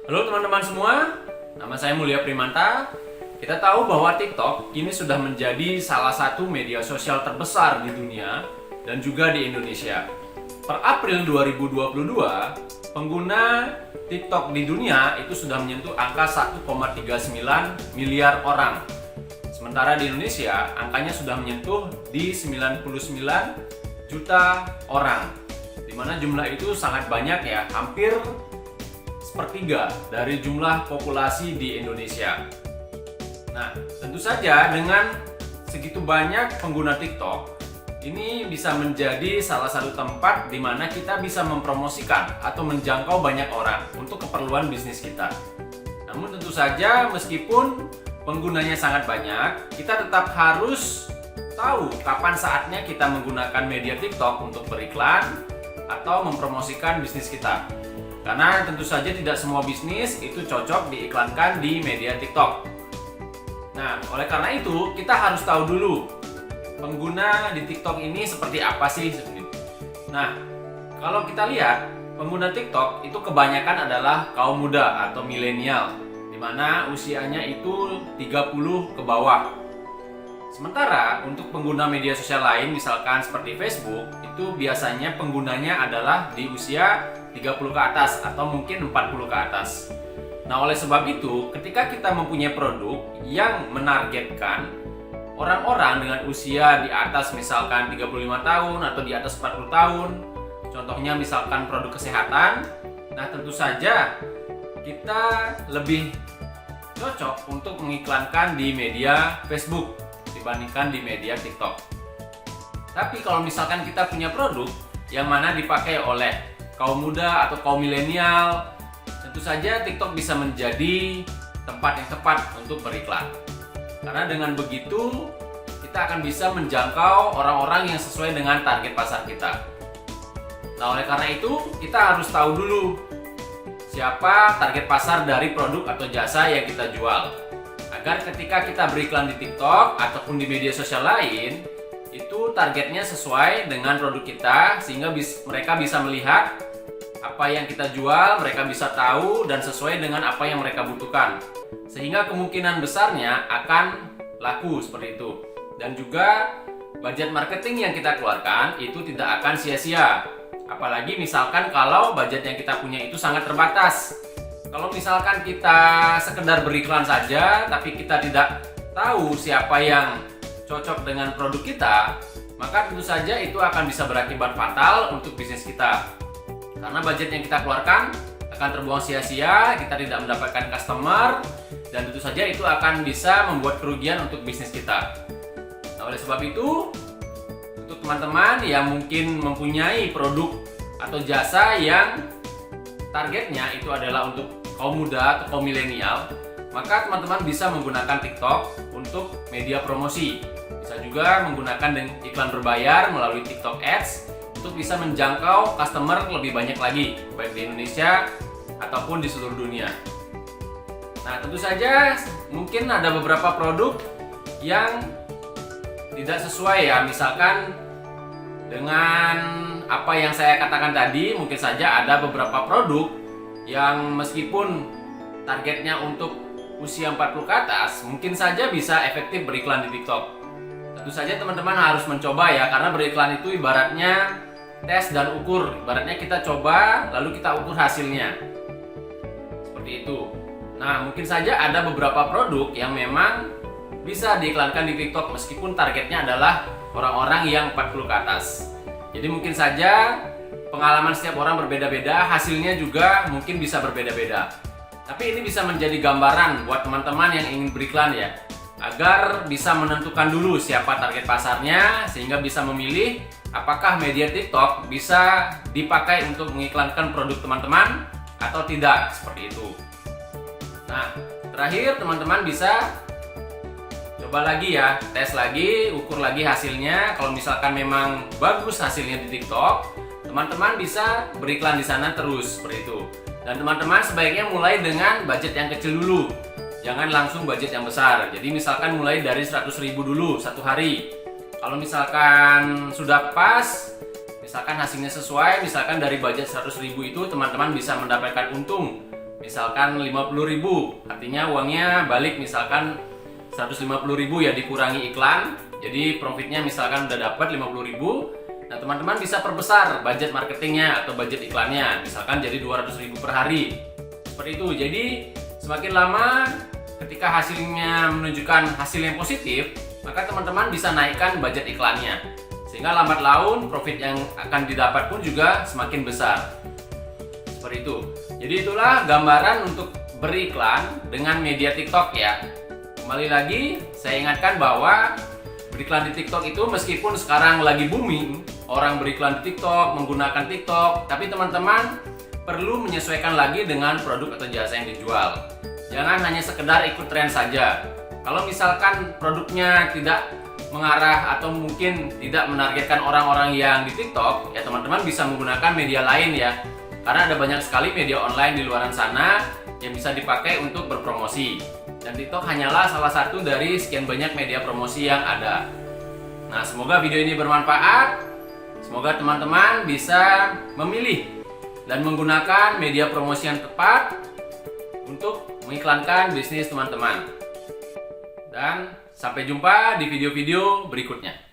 Halo teman-teman semua, nama saya Mulia Primanta. Kita tahu bahwa TikTok ini sudah menjadi salah satu media sosial terbesar di dunia dan juga di Indonesia. Per April 2022, pengguna TikTok di dunia itu sudah menyentuh angka 1,39 miliar orang. Sementara di Indonesia, angkanya sudah menyentuh di 99 juta orang. Di mana jumlah itu sangat banyak ya, hampir sepertiga dari jumlah populasi di Indonesia. Nah, tentu saja dengan segitu banyak pengguna TikTok, ini bisa menjadi salah satu tempat di mana kita bisa mempromosikan atau menjangkau banyak orang untuk keperluan bisnis kita. Namun tentu saja meskipun penggunanya sangat banyak, kita tetap harus tahu kapan saatnya kita menggunakan media TikTok untuk beriklan atau mempromosikan bisnis kita. Karena tentu saja tidak semua bisnis itu cocok diiklankan di media TikTok. Nah, oleh karena itu kita harus tahu dulu pengguna di TikTok ini seperti apa sih. Nah, kalau kita lihat pengguna TikTok itu kebanyakan adalah kaum muda atau milenial, di mana usianya itu 30 ke bawah. Sementara untuk pengguna media sosial lain misalkan seperti Facebook, itu biasanya penggunanya adalah di usia 30 ke atas atau mungkin 40 ke atas. Nah, oleh sebab itu, ketika kita mempunyai produk yang menargetkan orang-orang dengan usia di atas misalkan 35 tahun atau di atas 40 tahun, contohnya misalkan produk kesehatan, nah tentu saja kita lebih cocok untuk mengiklankan di media Facebook dibandingkan di media TikTok. Tapi kalau misalkan kita punya produk yang mana dipakai oleh kaum muda atau kaum milenial, tentu saja TikTok bisa menjadi tempat yang tepat untuk beriklan. Karena dengan begitu, kita akan bisa menjangkau orang-orang yang sesuai dengan target pasar kita. Nah, oleh karena itu, kita harus tahu dulu siapa target pasar dari produk atau jasa yang kita jual. Agar ketika kita beriklan di TikTok ataupun di media sosial lain, itu targetnya sesuai dengan produk kita, sehingga mereka bisa melihat apa yang kita jual, mereka bisa tahu dan sesuai dengan apa yang mereka butuhkan, sehingga kemungkinan besarnya akan laku seperti itu. Dan juga budget marketing yang kita keluarkan itu tidak akan sia-sia, apalagi misalkan kalau budget yang kita punya itu sangat terbatas. Kalau misalkan kita sekedar beriklan saja tapi kita tidak tahu siapa yang cocok dengan produk kita, maka tentu saja itu akan bisa berakibat fatal untuk bisnis kita. Karena budget yang kita keluarkan akan terbuang sia-sia, kita tidak mendapatkan customer, dan tentu saja itu akan bisa membuat kerugian untuk bisnis kita. Nah, oleh sebab itu, untuk teman-teman yang mungkin mempunyai produk atau jasa yang targetnya itu adalah untuk kaum muda atau kaum milenial, maka teman-teman bisa menggunakan TikTok untuk media promosi. Bisa juga menggunakan iklan berbayar melalui TikTok Ads untuk bisa menjangkau customer lebih banyak lagi, baik di Indonesia ataupun di seluruh dunia. Nah, tentu saja mungkin ada beberapa produk yang tidak sesuai ya, misalkan dengan apa yang saya katakan tadi, mungkin saja ada beberapa produk yang meskipun targetnya untuk usia 40 ke atas, mungkin saja bisa efektif beriklan di TikTok. Tentu saja teman-teman harus mencoba ya, karena beriklan itu ibaratnya tes dan ukur. Ibaratnya kita coba, lalu kita ukur hasilnya. Seperti itu. Nah, mungkin saja ada beberapa produk yang memang bisa diiklankan di TikTok meskipun targetnya adalah orang-orang yang 40 ke atas. Jadi mungkin saja pengalaman setiap orang berbeda-beda, hasilnya juga mungkin bisa berbeda-beda. Tapi ini bisa menjadi gambaran buat teman-teman yang ingin beriklan ya, agar bisa menentukan dulu siapa target pasarnya, sehingga bisa memilih apakah media TikTok bisa dipakai untuk mengiklankan produk teman-teman atau tidak, seperti itu. Nah, terakhir teman-teman bisa coba lagi ya, tes lagi, ukur lagi hasilnya. Kalau misalkan memang bagus hasilnya di TikTok, teman-teman bisa beriklan di sana terus, seperti itu. Dan teman-teman sebaiknya mulai dengan budget yang kecil dulu. Jangan langsung budget yang besar. Jadi misalkan mulai dari 100.000 dulu satu hari. Kalau misalkan sudah pas, misalkan hasilnya sesuai, misalkan dari budget 100.000 itu teman-teman bisa mendapatkan untung misalkan 50.000, artinya uangnya balik misalkan 150.000 ya, dikurangi iklan, jadi profitnya misalkan udah dapat 50.000. Nah, teman-teman bisa perbesar budget marketingnya atau budget iklannya, misalkan jadi 200.000 per hari. Seperti itu. Jadi semakin lama ketika hasilnya menunjukkan hasil yang positif, maka teman-teman bisa naikkan budget iklannya, sehingga lambat laun profit yang akan didapat pun juga semakin besar. Seperti itu. Jadi itulah gambaran untuk beriklan dengan media TikTok ya. Kembali lagi saya ingatkan bahwa beriklan di TikTok itu meskipun sekarang lagi booming, orang beriklan di TikTok, menggunakan TikTok, tapi teman-teman perlu menyesuaikan lagi dengan produk atau jasa yang dijual. Jangan hanya sekedar ikut tren saja. Kalau misalkan produknya tidak mengarah atau mungkin tidak menargetkan orang-orang yang di TikTok, ya teman-teman bisa menggunakan media lain ya. Karena ada banyak sekali media online di luaran sana yang bisa dipakai untuk berpromosi. Dan TikTok hanyalah salah satu dari sekian banyak media promosi yang ada. Nah, semoga video ini bermanfaat. Semoga teman-teman bisa memilih dan menggunakan media promosi yang tepat untuk mengiklankan bisnis teman-teman. Dan sampai jumpa di video-video berikutnya.